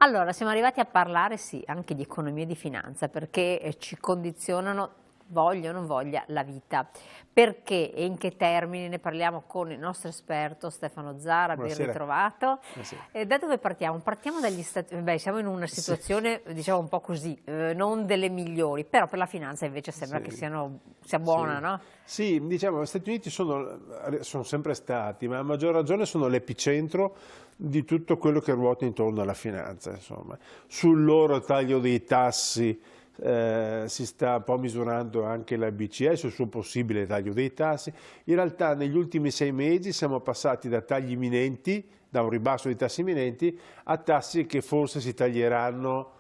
Allora, siamo arrivati a parlare, sì, anche di economia e di finanza, perché ci condizionano, voglia o non voglia, la vita. Perché e in che termini ne parliamo con il nostro esperto Stefano Zara, ben Buonasera. ritrovato. Buonasera. Da dove partiamo? Partiamo dagli Stati Uniti. Beh, siamo in una situazione, diciamo, un po' così, non delle migliori, però per la finanza invece sembra che sia buona, no? Sì, diciamo, gli Stati Uniti sono sempre stati, ma a maggior ragione sono l'epicentro di tutto quello che ruota intorno alla finanza, insomma. Sul loro taglio dei tassi si sta un po' misurando anche la BCE sul suo possibile taglio dei tassi. In realtà negli ultimi 6 mesi siamo passati da tagli imminenti, da un ribasso di tassi imminenti, a tassi che forse si taglieranno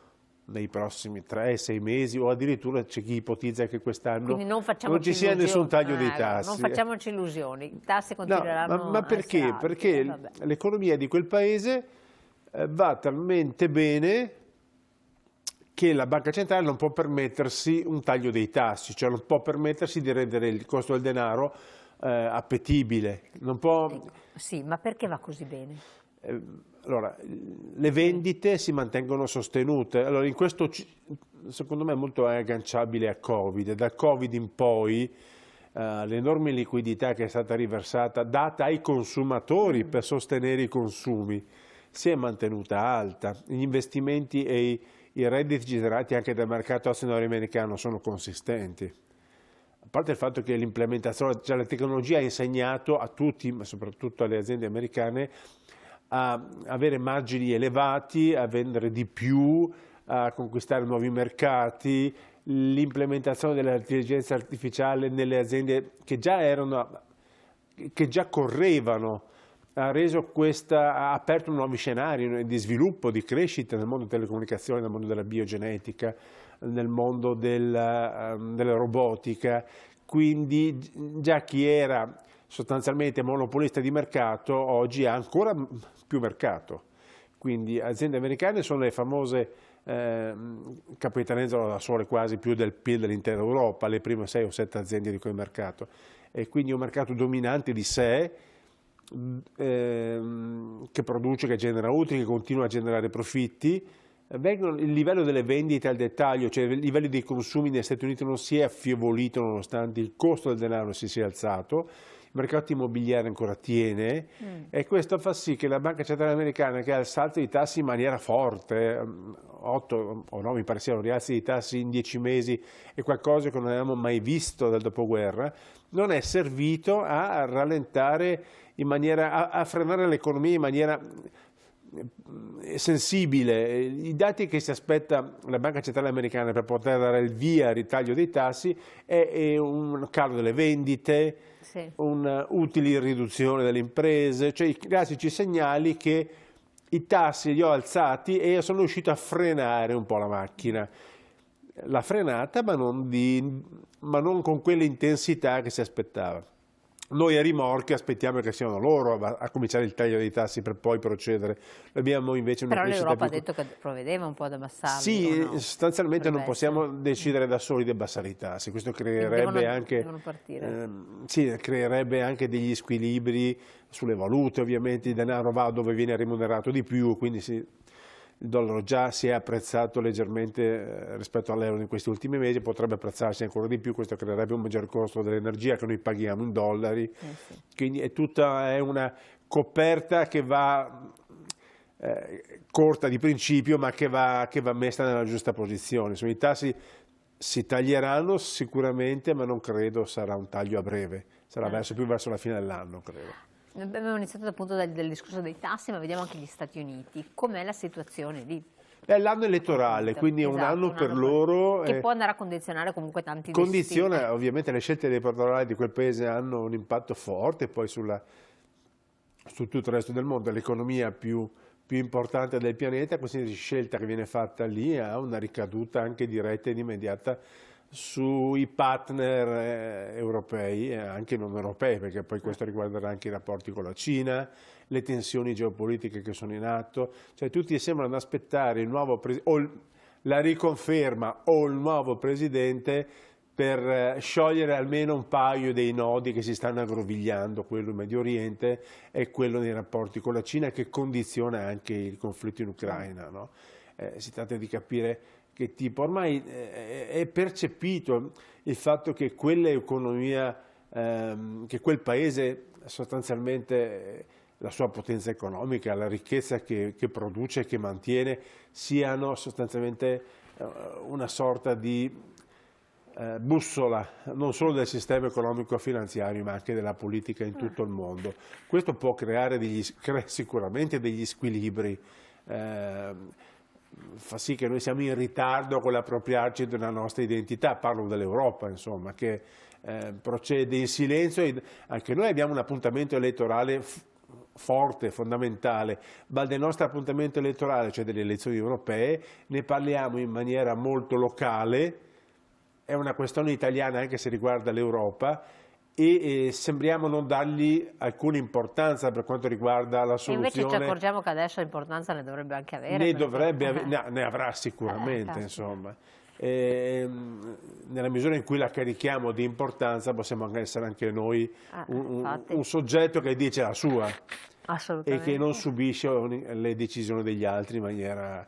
nei prossimi 3-6 mesi, o addirittura c'è chi ipotizza che quest'anno non ci sia nessun taglio dei tassi. Non facciamoci illusioni, i tassi continueranno no, ma perché? a essere alti, Perché l'economia di quel paese va talmente bene che la banca centrale non può permettersi un taglio dei tassi, cioè non può permettersi di rendere il costo del denaro appetibile. Non può... Sì, ma perché va così bene? Allora, le vendite si mantengono sostenute. Allora, in questo secondo me molto è agganciabile a Covid. Da Covid in poi l'enorme liquidità che è stata riversata, data ai consumatori per sostenere i consumi, si è mantenuta alta. Gli investimenti e i redditi generati anche dal mercato azionario americano sono consistenti. A parte il fatto che l'implementazione, cioè la tecnologia ha insegnato a tutti, ma soprattutto alle aziende americane, a avere margini elevati, a vendere di più, a conquistare nuovi mercati. L'implementazione dell'intelligenza artificiale nelle aziende che già correvano ha aperto nuovi scenari di sviluppo, di crescita nel mondo delle telecomunicazioni, nel mondo della biogenetica, nel mondo della robotica. Quindi già chi era sostanzialmente monopolista di mercato oggi ha ancora più mercato. Quindi aziende americane sono le famose, capitalizzano da sole quasi più del PIL dell'intera Europa, le prime 6 o 7 aziende di quel mercato. E quindi un mercato dominante di sé, che produce, che genera utili, che continua a generare profitti. Il livello delle vendite al dettaglio, cioè il livello dei consumi negli Stati Uniti non si è affievolito nonostante il costo del denaro si sia alzato, il mercato immobiliare ancora tiene e questo fa sì che la Banca Centrale Americana, che ha alzato i tassi in maniera forte, 8 o 9 mi pare siano rialzi di tassi in 10 mesi, è qualcosa che non avevamo mai visto dal dopoguerra, non è servito a rallentare a frenare l'economia in maniera sensibile. I dati che si aspetta la Banca Centrale Americana per poter dare il via al ritaglio dei tassi è un calo delle vendite, un utili in riduzione delle imprese, cioè i classici segnali che i tassi li ho alzati e sono riuscito a frenare un po' la macchina. L'ha frenata, ma non con quell'intensità che si aspettava. Noi a rimorchio aspettiamo che siano loro a cominciare il taglio dei tassi per poi procedere. Abbiamo invece una Però l'Europa ha detto che provvedeva un po' ad abbassarli. Sì, no? sostanzialmente non possiamo decidere da soli di abbassare i tassi. Questo creerebbe creerebbe anche degli squilibri sulle valute, ovviamente il denaro va dove viene remunerato di più, quindi il dollaro già si è apprezzato leggermente rispetto all'euro in questi ultimi mesi, potrebbe apprezzarsi ancora di più, questo creerebbe un maggior costo dell'energia che noi paghiamo in dollari, quindi è una coperta che va corta di principio ma che va messa nella giusta posizione. Insomma, i tassi si taglieranno sicuramente, ma non credo sarà un taglio a breve, sarà più verso la fine dell'anno, credo. Abbiamo iniziato appunto dal discorso dei tassi, ma vediamo anche gli Stati Uniti. Com'è la situazione lì? È l'anno elettorale, quindi è un anno per loro. Che può andare a condizionare comunque tanti condiziona, destini. Ovviamente le scelte elettorali di quel paese hanno un impatto forte poi su tutto il resto del mondo. L'economia più importante del pianeta, qualsiasi scelta che viene fatta lì ha una ricaduta anche diretta ed immediata sui partner europei e anche non europei, perché poi questo riguarderà anche i rapporti con la Cina, le tensioni geopolitiche che sono in atto, cioè tutti sembrano aspettare il nuovo la riconferma o il nuovo presidente per sciogliere almeno un paio dei nodi che si stanno aggrovigliando, quello in Medio Oriente e quello nei rapporti con la Cina, che condiziona anche il conflitto in Ucraina, no? Si tratta di capire che tipo, ormai è percepito il fatto che quell'economia, che quel paese sostanzialmente la sua potenza economica, la ricchezza che produce e che mantiene, siano sostanzialmente una sorta di bussola non solo del sistema economico-finanziario ma anche della politica in tutto il mondo. Questo può creare sicuramente degli squilibri, fa sì che noi siamo in ritardo con l'appropriarci della nostra identità, parlo dell'Europa insomma, che procede in silenzio, e anche noi abbiamo un appuntamento elettorale forte, fondamentale, ma del nostro appuntamento elettorale, cioè delle elezioni europee, ne parliamo in maniera molto locale, è una questione italiana anche se riguarda l'Europa, e sembriamo non dargli alcuna importanza per quanto riguarda la soluzione. Invece ci accorgiamo che adesso l'importanza ne dovrebbe anche avere. Ne avrà sicuramente, insomma. Nella misura in cui la carichiamo di importanza possiamo essere anche noi un soggetto che dice la sua e che non subisce le decisioni degli altri in maniera...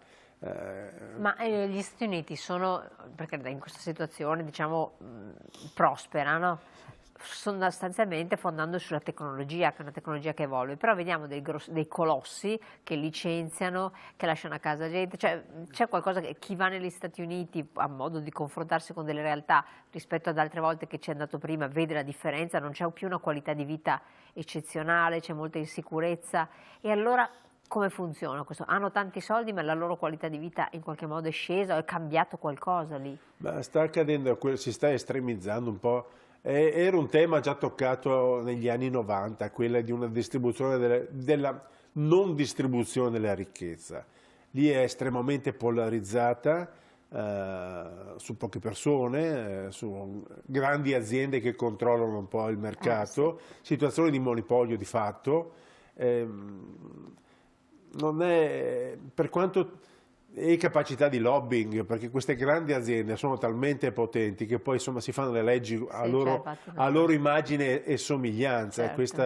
Ma gli Stati Uniti sono, perché in questa situazione diciamo prospera, no? Sostanzialmente fondando sulla tecnologia, che è una tecnologia che evolve, però vediamo dei colossi che licenziano, che lasciano a casa gente, cioè c'è qualcosa che chi va negli Stati Uniti ha modo di confrontarsi con delle realtà rispetto ad altre volte che ci è andato prima, vede la differenza, non c'è più una qualità di vita eccezionale, c'è molta insicurezza, e allora come funziona questo? Hanno tanti soldi ma la loro qualità di vita in qualche modo è scesa o è cambiato qualcosa lì? Ma sta accadendo, si sta estremizzando un po'. Era un tema già toccato negli anni 90, quella di una distribuzione della non distribuzione della ricchezza. Lì è estremamente polarizzata su poche persone, su grandi aziende che controllano un po' il mercato, situazioni di monopolio di fatto. Non è, per quanto e capacità di lobbying, perché queste grandi aziende sono talmente potenti che poi insomma si fanno le leggi a loro immagine e somiglianza, certo. E questo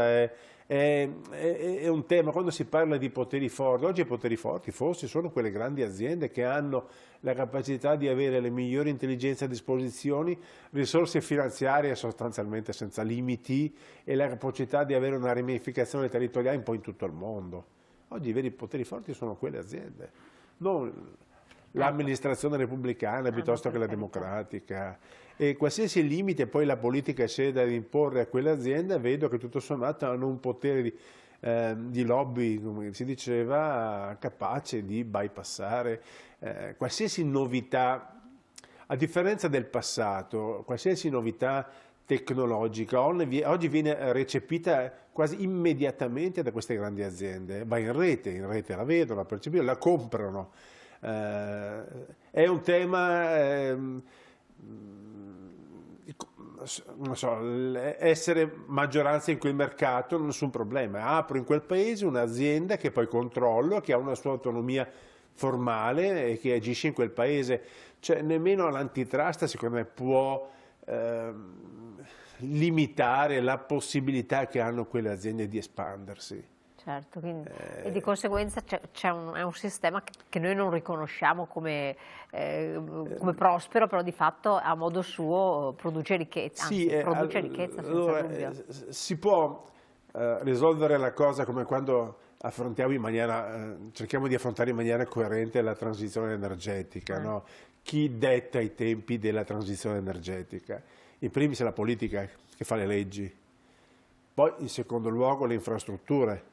è un tema. Quando si parla di poteri forti, oggi i poteri forti forse sono quelle grandi aziende che hanno la capacità di avere le migliori intelligenze a disposizione, risorse finanziarie sostanzialmente senza limiti e la capacità di avere una ramificazione territoriale un po' in tutto il mondo. Oggi i veri poteri forti sono quelle aziende, non l'amministrazione repubblicana piuttosto che la democratica, e qualsiasi limite poi la politica sceglie ad imporre a quelle aziende, vedo che tutto sommato hanno un potere di lobby, come si diceva, capace di bypassare qualsiasi novità. A differenza del passato, qualsiasi novità tecnologica oggi viene recepita quasi immediatamente da queste grandi aziende, va in rete la vedono, la percepiscono, la comprano. È un tema, non so, essere maggioranza in quel mercato non è nessun problema, apro in quel paese un'azienda che poi controllo, che ha una sua autonomia formale e che agisce in quel paese, cioè nemmeno l'antitrust secondo me può limitare la possibilità che hanno quelle aziende di espandersi. Certo, quindi, e di conseguenza è un sistema che noi non riconosciamo come prospero, però di fatto a modo suo produce ricchezza, sì, produce ricchezza senza dubbio. Si può risolvere la cosa come quando affrontiamo cerchiamo di affrontare in maniera coerente la transizione energetica, no? Chi detta i tempi della transizione energetica? In primis è la politica che fa le leggi, poi in secondo luogo le infrastrutture,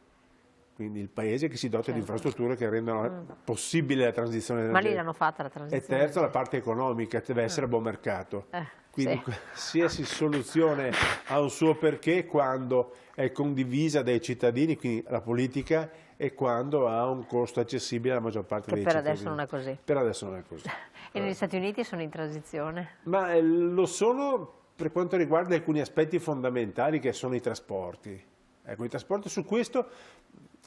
quindi il paese che si dota di infrastrutture che rendono possibile la transizione energetica. Ma lì l'hanno fatta la transizione. E terzo la parte economica, deve essere a buon mercato. Quindi qualsiasi soluzione ha un suo perché quando è condivisa dai cittadini, quindi la politica, e quando ha un costo accessibile alla maggior parte dei cittadini. Per adesso non è così. Per adesso non è così. E negli Stati Uniti sono in transizione? Ma lo sono per quanto riguarda alcuni aspetti fondamentali che sono i trasporti. Ecco, i trasporti, su questo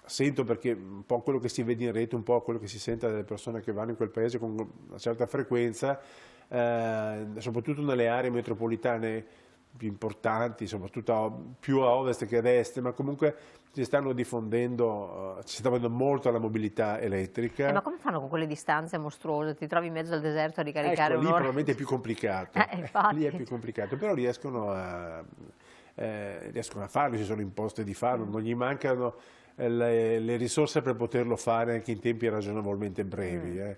sento, perché un po' quello che si vede in rete, un po' quello che si sente dalle persone che vanno in quel paese con una certa frequenza, soprattutto nelle aree metropolitane più importanti, soprattutto più a ovest che ad est, ma comunque si stanno diffondendo, si sta vedendo molto la mobilità elettrica. Ma come fanno con quelle distanze mostruose? Ti trovi in mezzo al deserto a ricaricare ecco, lì un'ora? probabilmente è più complicato, Infatti. lì è più complicato, però riescono a farlo, si sono imposte di farlo, non gli mancano le risorse per poterlo fare anche in tempi ragionevolmente brevi.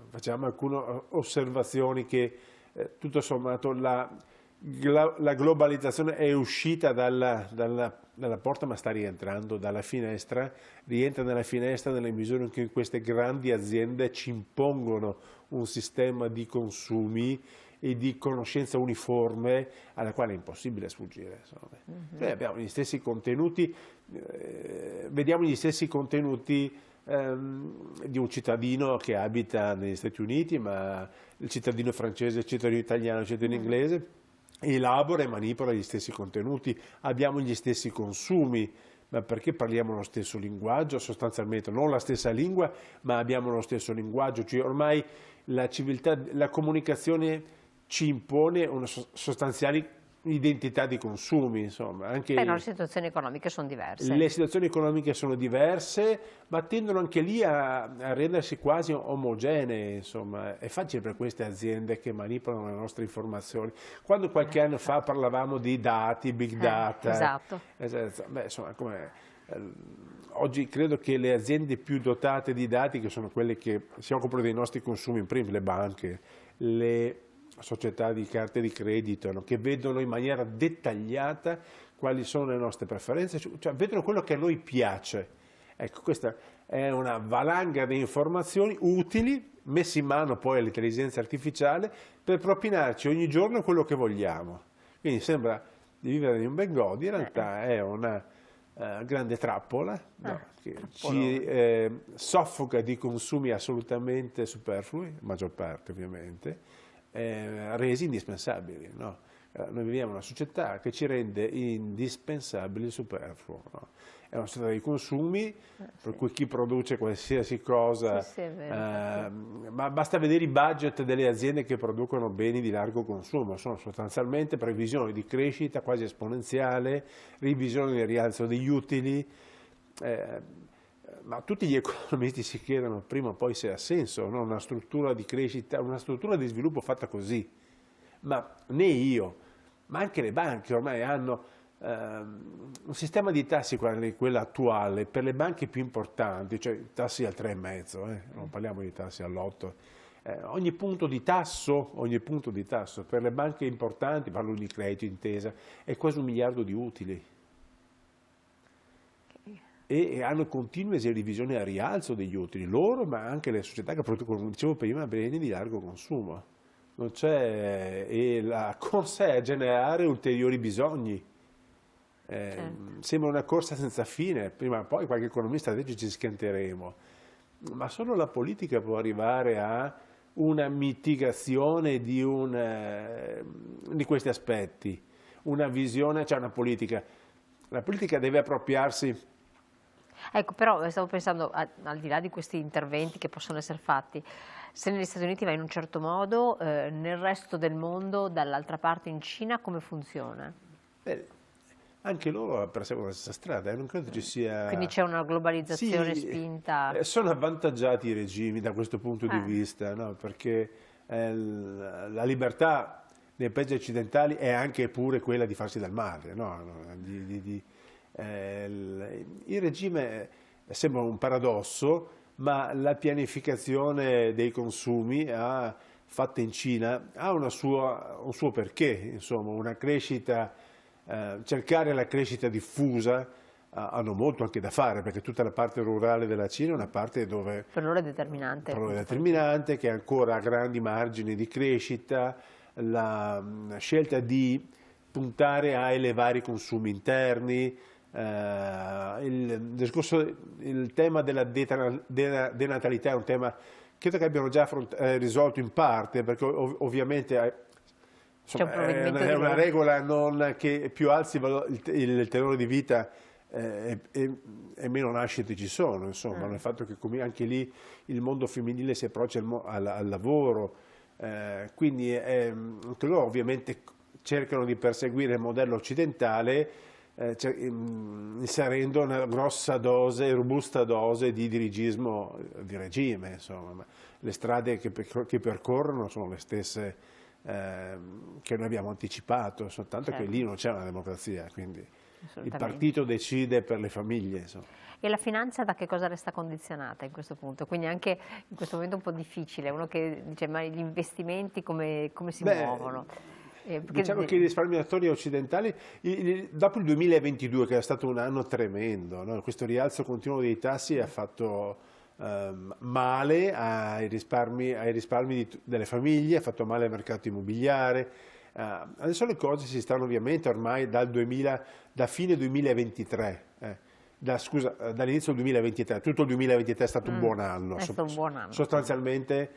Facciamo alcune osservazioni che tutto sommato la globalizzazione è uscita dalla porta ma sta rientrando dalla finestra, rientra nella finestra nella misura in cui queste grandi aziende ci impongono un sistema di consumi e di conoscenza uniforme alla quale è impossibile sfuggire. Noi abbiamo gli stessi contenuti, vediamo gli stessi contenuti di un cittadino che abita negli Stati Uniti, ma il cittadino francese, il cittadino italiano, il cittadino inglese elabora e manipola gli stessi contenuti, abbiamo gli stessi consumi, ma perché parliamo lo stesso linguaggio, sostanzialmente non la stessa lingua, ma abbiamo lo stesso linguaggio, cioè ormai la civiltà, la comunicazione ci impone una sostanziali identità di consumi, insomma. Anche le situazioni economiche sono diverse. Le situazioni economiche sono diverse, ma tendono anche lì a rendersi quasi omogenee, insomma. È facile per queste aziende che manipolano le nostre informazioni. Quando qualche anno fa parlavamo di dati, big data, esatto. Beh, insomma, oggi credo che le aziende più dotate di dati, che sono quelle che si occupano dei nostri consumi, in primis le banche, le società di carte di credito, che vedono in maniera dettagliata quali sono le nostre preferenze, cioè vedono quello che a noi piace. Ecco, questa è una valanga di informazioni utili, messe in mano poi all'intelligenza artificiale per propinarci ogni giorno quello che vogliamo. Quindi sembra di vivere in un Bengodi, in realtà è una grande trappola, che ci soffoca di consumi assolutamente superflui, la maggior parte ovviamente, resi indispensabili. Noi viviamo in una società che ci rende indispensabili il superfluo. È una società di consumi, per cui chi produce qualsiasi cosa, ma basta vedere i budget delle aziende che producono beni di largo consumo, sono sostanzialmente previsioni di crescita quasi esponenziale, revisioni del rialzo degli utili, ma tutti gli economisti si chiedono prima o poi se ha senso, no? Una struttura di crescita, una struttura di sviluppo fatta così. Ma né io, ma anche le banche ormai hanno un sistema di tassi, quello attuale, per le banche più importanti, cioè tassi al 3,5, non parliamo di tassi all'8. Ogni punto di tasso per le banche importanti, parlo di credito, intesa, è quasi 1 miliardo di utili. E hanno continue revisioni a rialzo degli utili, loro ma anche le società che producono, come dicevo prima, beni di largo consumo. Non c'è, e la corsa è a generare ulteriori bisogni. Sembra una corsa senza fine, prima o poi qualche economista dice ci schianteremo, ma solo la politica può arrivare a una mitigazione di questi aspetti, una visione, cioè una politica. La politica deve appropriarsi. Ecco, però stavo pensando, al di là di questi interventi che possono essere fatti, se negli Stati Uniti va in un certo modo, nel resto del mondo, dall'altra parte in Cina, come funziona? Anche loro perseguono la stessa strada, non credo ci sia. Quindi c'è una globalizzazione spinta. Sono avvantaggiati i regimi da questo punto di vista, no? Perché la libertà nei paesi occidentali è anche pure quella di farsi del male, no? Il regime sembra un paradosso, ma la pianificazione dei consumi fatta in Cina ha un suo perché, insomma, una crescita. Cercare la crescita diffusa hanno molto anche da fare, perché tutta la parte rurale della Cina è una parte dove per loro è determinante. Per loro è determinante, che ancora ha grandi margini di crescita, la scelta di puntare a elevare i consumi interni, il tema della denatalità è un tema credo che abbiano già risolto in parte, perché ovviamente insomma, è una regola che più alzi il tenore di vita e meno nascite ci sono, insomma, nel fatto che anche lì il mondo femminile si approccia al lavoro, quindi anche loro ovviamente cercano di perseguire il modello occidentale, inserendo una grossa dose, robusta dose di dirigismo di regime, insomma. Ma le strade che percorrono sono le stesse che noi abbiamo anticipato, soltanto che lì non c'è una democrazia, quindi il partito decide per le famiglie, insomma. E la finanza da che cosa resta condizionata in questo punto? Quindi anche in questo momento un po' difficile, uno che dice ma gli investimenti come si muovono? Diciamo che i risparmiatori occidentali, dopo il 2022 che è stato un anno tremendo, no? Questo rialzo continuo dei tassi ha fatto male ai risparmi delle famiglie, ha fatto male al mercato immobiliare. Adesso le cose si stanno ovviamente ormai da fine 2023, dall'inizio del 2023, tutto il 2023 è stato un buon anno, sostanzialmente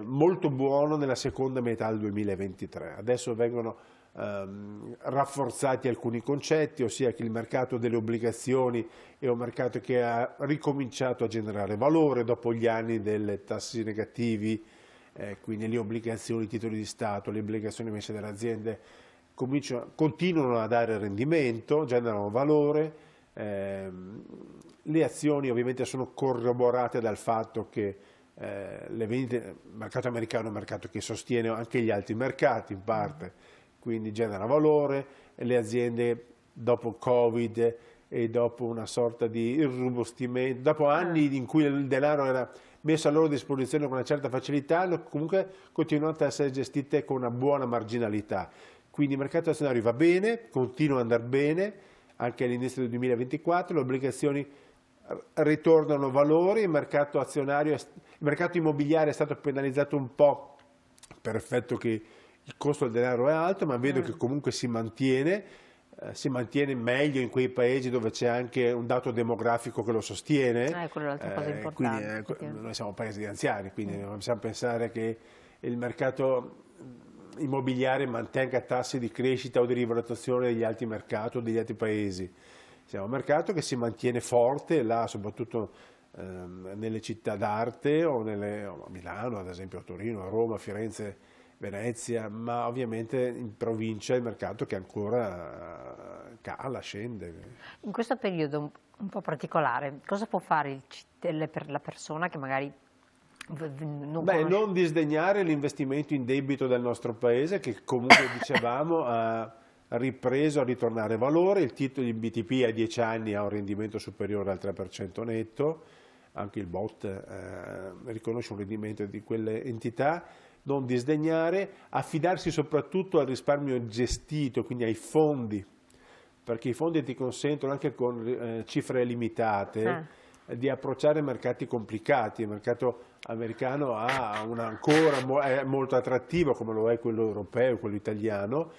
molto buono nella seconda metà del 2023. Adesso vengono rafforzati alcuni concetti, ossia che il mercato delle obbligazioni è un mercato che ha ricominciato a generare valore dopo gli anni dei tassi negativi, quindi le obbligazioni, i titoli di Stato, le obbligazioni emesse dalle aziende continuano a dare rendimento, generano valore. Le azioni ovviamente sono corroborate dal fatto che le vendite, il mercato americano è un mercato che sostiene anche gli altri mercati in parte, quindi genera valore, e le aziende dopo Covid e dopo una sorta di irrobustimento, dopo anni in cui il denaro era messo a loro disposizione con una certa facilità, comunque continuano a essere gestite con una buona marginalità. Quindi il mercato azionario va bene, continua ad andare bene, anche all'inizio del 2024, le obbligazioni ritornano valori, il mercato immobiliare è stato penalizzato un po' per effetto che il costo del denaro è alto, ma vedo che comunque si mantiene meglio in quei paesi dove c'è anche un dato demografico che lo sostiene. Quella è l'altra cosa importante. Quindi, noi siamo paesi di anziani, quindi non possiamo pensare che il mercato immobiliare mantenga tassi di crescita o di rivalutazione degli altri mercati o degli altri paesi. Siamo un mercato che si mantiene forte là, soprattutto nelle città d'arte o a Milano, ad esempio a Torino, a Roma, a Firenze, Venezia, ma ovviamente in provincia il mercato che ancora cala, scende. In questo periodo un po' particolare, cosa può fare per la persona che magari non disdegnare l'investimento in debito del nostro paese, che comunque dicevamo ha ripreso a ritornare valore. Il BTP a 10 anni ha un rendimento superiore al 3% netto, anche il BOT riconosce un rendimento di quelle entità. Non disdegnare, affidarsi soprattutto al risparmio gestito, quindi ai fondi, perché i fondi ti consentono anche con cifre limitate di approcciare mercati complicati. Il mercato americano è molto attrattivo, come lo è quello europeo, quello italiano,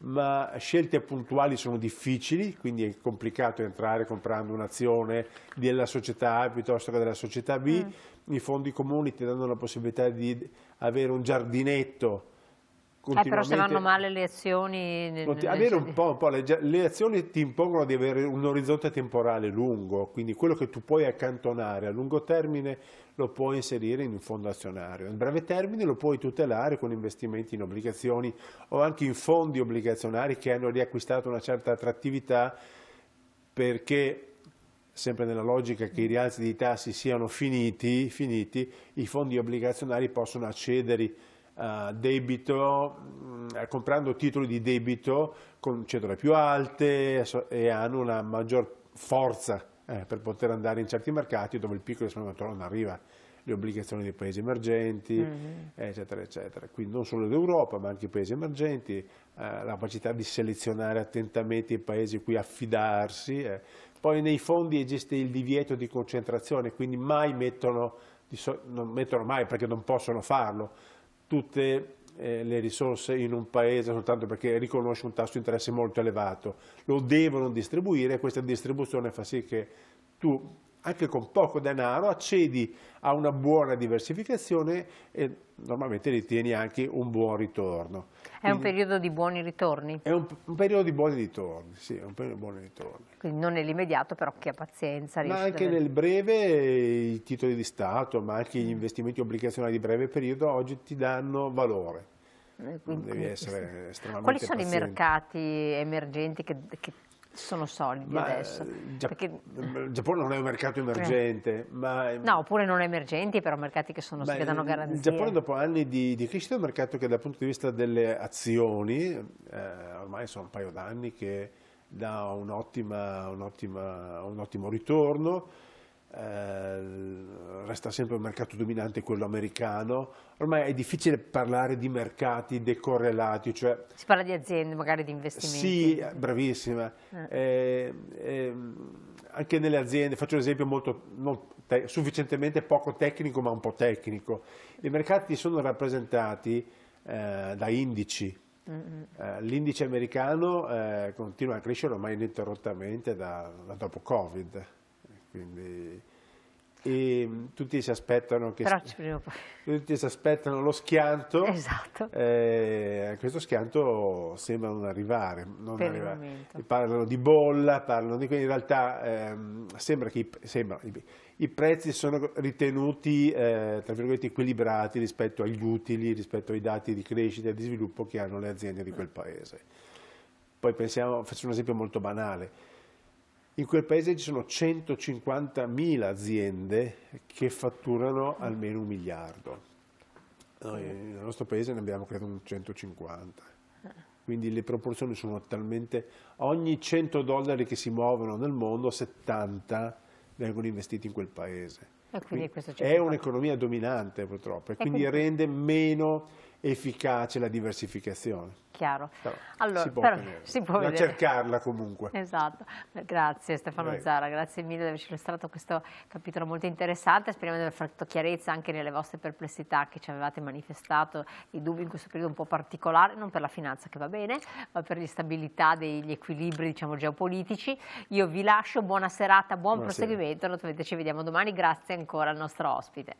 ma scelte puntuali sono difficili, quindi è complicato entrare comprando un'azione della società A piuttosto che della società B. I fondi comuni ti danno la possibilità di avere un giardinetto però se vanno male le azioni... Le azioni ti impongono di avere un orizzonte temporale lungo, quindi quello che tu puoi accantonare a lungo termine lo puoi inserire in un fondo azionario, a breve termine lo puoi tutelare con investimenti in obbligazioni o anche in fondi obbligazionari che hanno riacquistato una certa attrattività, perché sempre nella logica che i rialzi dei tassi siano finiti, i fondi obbligazionari possono accedere a debito, comprando titoli di debito con cedole più alte e hanno una maggior forza per poter andare in certi mercati dove il piccolo risparmiatore non arriva, le obbligazioni dei paesi emergenti, eccetera, eccetera. Quindi non solo l'Europa, ma anche i paesi emergenti, la capacità di selezionare attentamente i paesi cui affidarsi. Poi nei fondi esiste il divieto di concentrazione, quindi non mettono mai, perché non possono farlo, tutte le risorse in un paese soltanto perché riconosce un tasso di interesse molto elevato. Lo devono distribuire e questa distribuzione fa sì che tu anche con poco denaro accedi a una buona diversificazione e normalmente ritieni anche un buon ritorno. È un periodo di buoni ritorni? È un periodo di buoni ritorni, sì, è un periodo di buoni ritorni. Quindi non nell'immediato, però chi ha pazienza riesce Ma anche nel breve i titoli di Stato, ma anche gli investimenti obbligazionari di breve periodo oggi ti danno valore. Devi essere estremamente Quali sono paziente. i mercati emergenti che sono solidi adesso? Il Perché Giappone non è un mercato emergente, ma no, oppure non emergenti, però mercati che che danno garanzie. il Giappone dopo anni di crescita è un mercato che dal punto di vista delle azioni, ormai sono un paio d'anni che dà un ottimo ritorno. Resta sempre un mercato dominante quello americano. Ormai è difficile parlare di mercati decorrelati, cioè Si parla di aziende, magari di investimenti. sì, bravissima. Anche nelle aziende, faccio un esempio sufficientemente poco tecnico ma un po' tecnico. I mercati sono rappresentati da indici. L'indice americano continua a crescere ormai ininterrottamente da dopo Covid. Quindi, tutti si aspettano tutti si aspettano lo schianto. Esatto. Questo schianto sembra non arrivare, Per il momento. Parlano di bolla, quindi in realtà sembra che i prezzi sono ritenuti tra virgolette equilibrati rispetto agli utili, rispetto ai dati di crescita e di sviluppo che hanno le aziende di quel paese. Poi faccio un esempio molto banale. In quel paese ci sono 150.000 aziende che fatturano almeno 1 miliardo. Noi nel nostro paese ne abbiamo credo un 150. Quindi le proporzioni sono talmente... Ogni 100 dollari che si muovono nel mondo, 70 vengono investiti in quel paese. E quindi questo È un'economia dominante purtroppo e quindi rende meno efficace la diversificazione. Chiaro. Però allora, si può da vedere. cercarla comunque. Esatto, grazie Stefano Zara, grazie mille di averci illustrato questo capitolo molto interessante, speriamo di aver fatto chiarezza anche nelle vostre perplessità che ci avevate manifestato, i dubbi in questo periodo un po' particolare, non per la finanza che va bene, ma per l'instabilità degli equilibri diciamo geopolitici. Io vi lascio, buona serata, buon proseguimento, naturalmente ci vediamo domani, grazie ancora al nostro ospite.